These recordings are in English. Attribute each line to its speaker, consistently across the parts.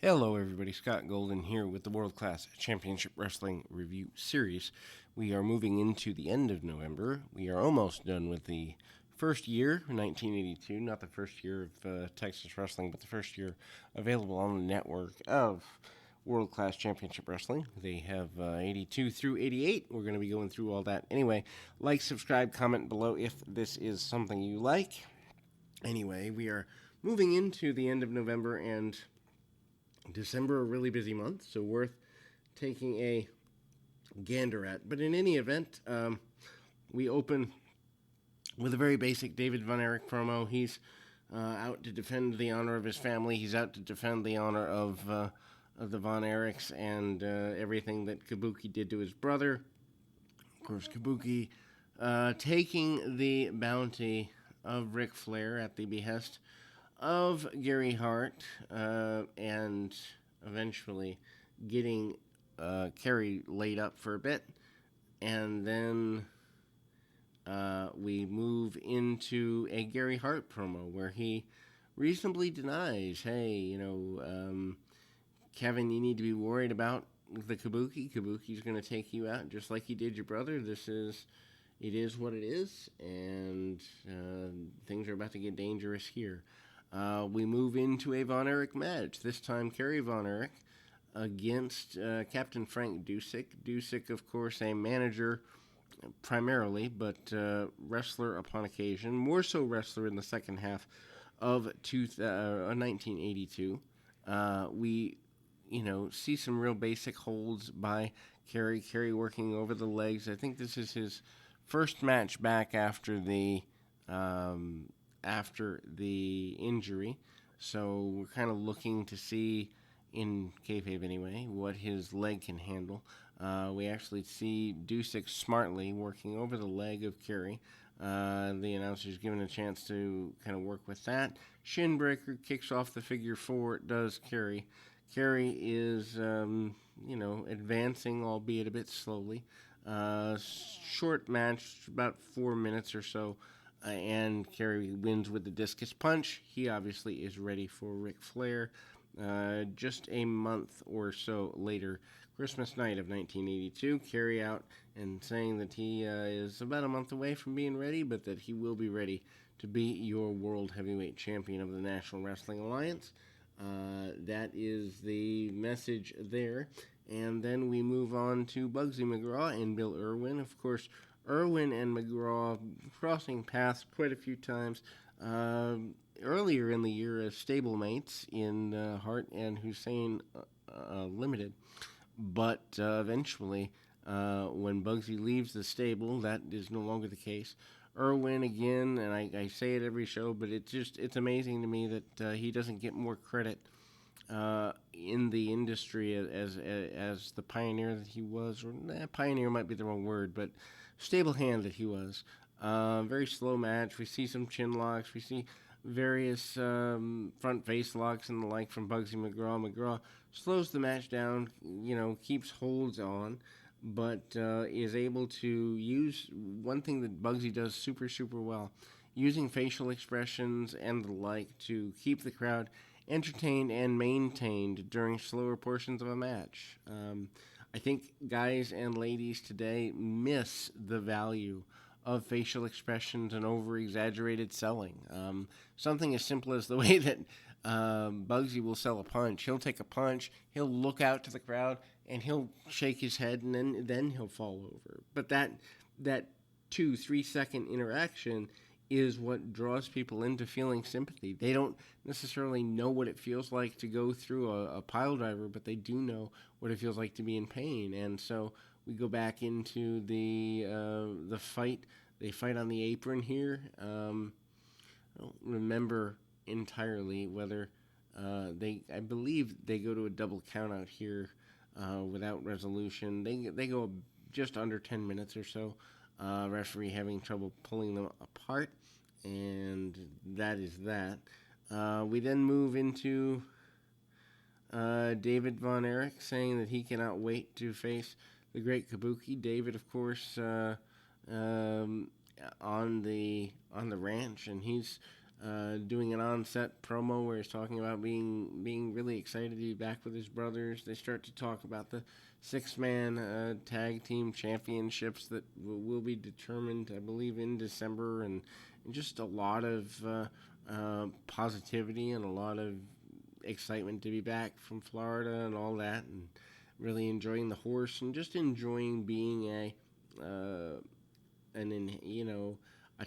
Speaker 1: Hello, everybody. Scott Golden here with the World Class Championship Wrestling Review Series. We are moving into the end of November. We are almost done with the first year, 1982, not the first year of Texas Wrestling, but the first year available on the network of World Class Championship Wrestling. They have 82 through 88. We're going to be going through all that. Anyway, like, subscribe, comment below if this is something you like. Anyway, we are moving into the end of November, and December, a really busy month, so worth taking a gander at. But in any event, we open with a very basic David Von Erich promo. He's out to defend the honor of his family. He's out to defend the honor of the Von Erichs and everything that Kabuki did to his brother. Of course, Kabuki taking the bounty of Ric Flair at the behest of Gary Hart, and eventually getting Kerry laid up for a bit. And then we move into a Gary Hart promo where he reasonably denies, hey, Kevin, you need to be worried about the Kabuki. Kabuki's going to take you out just like he did your brother. It is what it is, and things are about to get dangerous here. We move into a Von Erich match. This time, Kerry Von Erich against Captain Frank Dusek. Dusek, of course, a manager primarily, but wrestler upon occasion. More so wrestler in the second half of 1982. We, see some real basic holds by Kerry. Kerry working over the legs. I think this is his first match back after the injury, so we're kind of looking to see, in kayfabe anyway, what his leg can handle. We actually see Dusek smartly working over the leg of Kerry. The announcer's given a chance to kind of work with that. Shinbreaker kicks off the figure four, does Kerry. Kerry is, advancing, albeit a bit slowly. Short match, about 4 minutes or so. And Kerry wins with the discus punch. He obviously is ready for Ric Flair. Just a month or so later, Christmas night of 1982, Kerry out and saying that he is about a month away from being ready, but that he will be ready to be your World Heavyweight Champion of the National Wrestling Alliance. That is the message there. And then we move on to Bugsy McGraw and Bill Irwin. Of course, Irwin and McGraw crossing paths quite a few times earlier in the year as stablemates in Hart and Hussein Limited. But eventually, when Bugsy leaves the stable, that is no longer the case. Irwin, again, and I say it every show, but it's amazing to me that he doesn't get more credit in the industry as the pioneer that he was, or pioneer might be the wrong word, but stable hand that he was. Very slow match. We see some chin locks. We see various front face locks and the like from Bugsy McGraw. McGraw slows the match down, keeps holds on, but is able to use one thing that Bugsy does super, super well, using facial expressions and the like to keep the crowd entertained and maintained during slower portions of a match. I think guys and ladies today miss the value of facial expressions and over-exaggerated selling. Something as simple as the way that Bugsy will sell a punch. He'll take a punch, he'll look out to the crowd, and he'll shake his head, and then he'll fall over. But that 2-3 second interaction is what draws people into feeling sympathy. They don't necessarily know what it feels like to go through a pile driver, but they do know what it feels like to be in pain. And so we go back into the fight. They fight on the apron here. I don't remember entirely whether I believe they go to a double count out here without resolution. They go just under 10 minutes or so. Referee having trouble pulling them apart, and that is that. We then move into David Von Erich saying that he cannot wait to face the great Kabuki. David, of course, on the ranch, and he's doing an on-set promo where he's talking about being really excited to be back with his brothers. They start to talk about the six-man tag team championships that will be determined, I believe, in December, and just a lot of positivity and a lot of excitement to be back from Florida and all that, and really enjoying the horse and just enjoying being a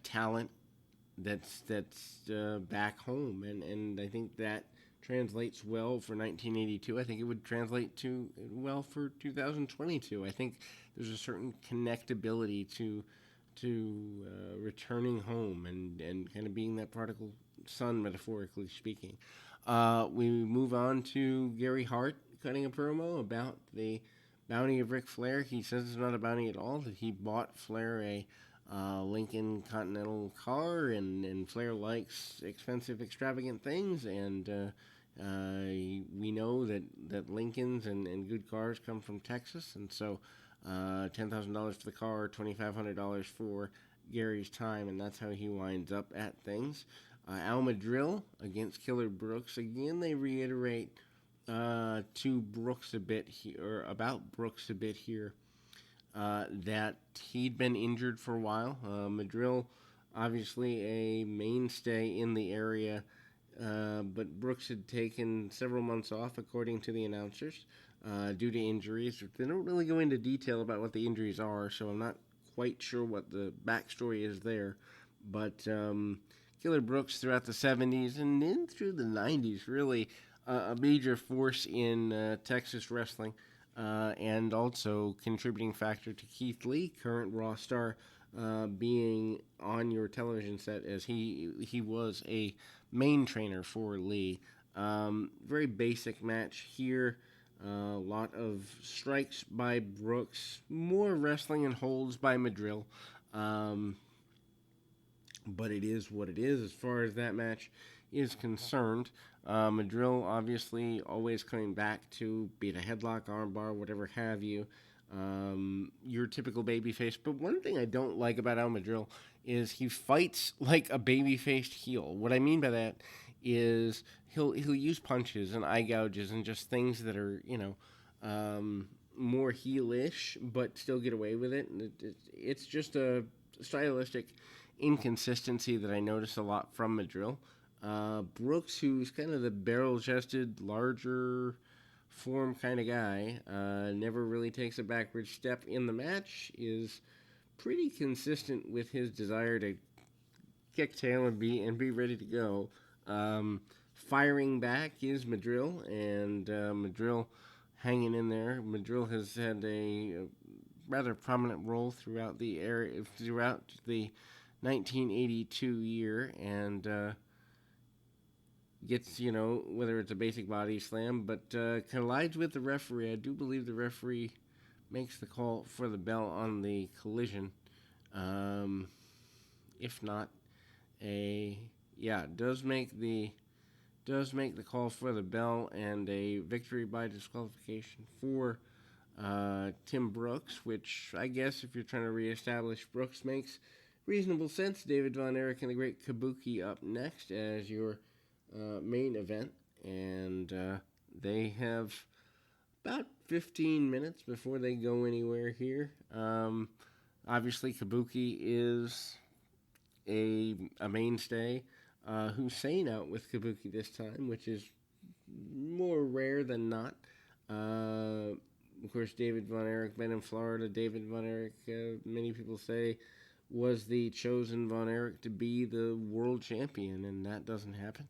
Speaker 1: talent that's back home, and I think that translates well for 1982. I think it would translate to well for 2022. I think there's a certain connectability to returning home and kind of being that prodigal son, metaphorically speaking. We move on to Gary Hart cutting a promo about the bounty of Ric Flair. He says it's not a bounty at all, that he bought Flair a Lincoln Continental car, and Flair likes expensive, extravagant things, and we know that Lincolns and good cars come from Texas, and so $10,000 for the car, $2,500 for Gary's time, and that's how he winds up at things. Al Madrill against Killer Brooks. Again, they reiterate to Brooks a bit here, or about Brooks a bit here, that he'd been injured for a while. Madrill, obviously a mainstay in the area, but Brooks had taken several months off, according to the announcers, due to injuries. They don't really go into detail about what the injuries are, so I'm not quite sure what the backstory is there. But Killer Brooks throughout the 70s and in through the 90s, really a major force in Texas wrestling, and also contributing factor to Keith Lee, current Raw star, being on your television set, as he was a main trainer for Lee. Very basic match here. A lot of strikes by Brooks, more wrestling and holds by Madrill. But it is what it is as far as that match is concerned. Madrill obviously always coming back to beat a headlock, armbar, whatever have you. Your typical babyface. But one thing I don't like about Al Madrill is he fights like a baby-faced heel. What I mean by that is he'll use punches and eye gouges and just things that are, more heelish, but still get away with it. And it's just a stylistic inconsistency that I notice a lot from Madrill. Brooks, who's kind of the barrel-chested, larger form kind of guy, never really takes a backward step in the match, is pretty consistent with his desire to kick tail and be ready to go. Firing back is Madrill, and Madrill hanging in there. Madrill has had a rather prominent role throughout the 1982 year, and gets, whether it's a basic body slam, but collides with the referee. I do believe the referee makes the call for the bell on the collision. If not, does make the call for the bell, and a victory by disqualification for Tim Brooks, which I guess if you're trying to reestablish Brooks makes reasonable sense. David Von Erich and the Great Kabuki up next as your main event, and they have about 15 minutes before they go anywhere here. Obviously, Kabuki is a mainstay. Hussein out with Kabuki this time, which is more rare than not. Of course, David Von Erich, been in Florida. David Von Erich, many people say, was the chosen Von Erich to be the world champion, and that doesn't happen.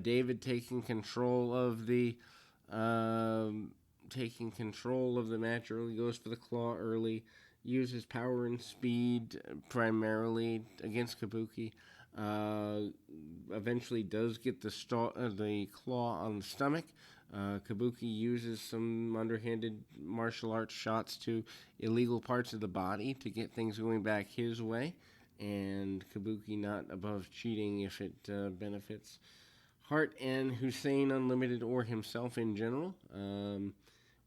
Speaker 1: David taking control of the match early, goes for the claw early, uses power and speed primarily against Kabuki. Eventually does get the claw on the stomach. Kabuki uses some underhanded martial arts shots to illegal parts of the body to get things going back his way, and Kabuki not above cheating if it benefits Hart and Hussein Unlimited or himself in general.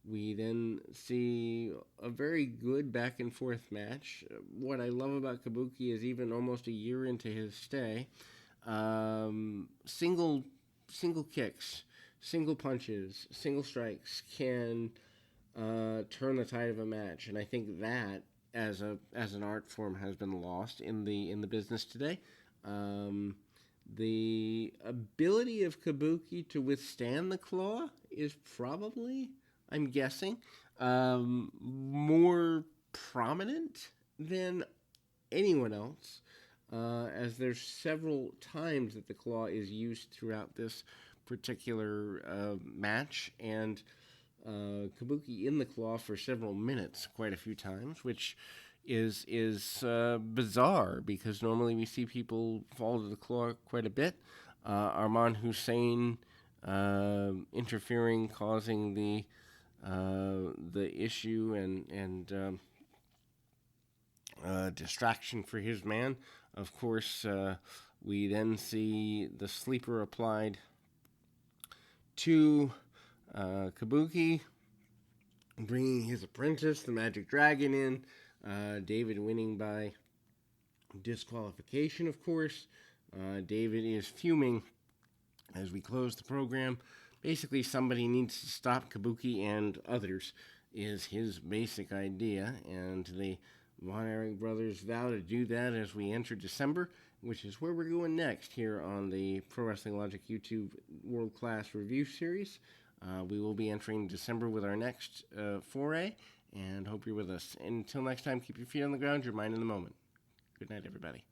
Speaker 1: We then see a very good back and forth match. What I love about Kabuki is even almost a year into his stay, Single kicks, single punches, single strikes can turn the tide of a match, and I think that as an art form has been lost in the business today. Um, the ability of Kabuki to withstand the claw is probably, I'm guessing, more prominent than anyone else, as there's several times that the claw is used throughout this particular match, and Kabuki in the claw for several minutes, quite a few times, which is bizarre because normally we see people fall to the claw quite a bit. Arman Hussein interfering, causing the issue and distraction for his man. Of course, we then see the sleeper applied to Kabuki, bringing his apprentice, the Magic Dragon, in. David winning by disqualification, of course. David is fuming as we close the program. Basically, somebody needs to stop Kabuki and others, is his basic idea, and the Von Erich brothers vow to do that as we enter December, which is where we're going next here on the Pro Wrestling Logic YouTube World Class Review Series. We will be entering December with our next foray, and hope you're with us. Until next time, keep your feet on the ground, your mind in the moment. Good night, everybody.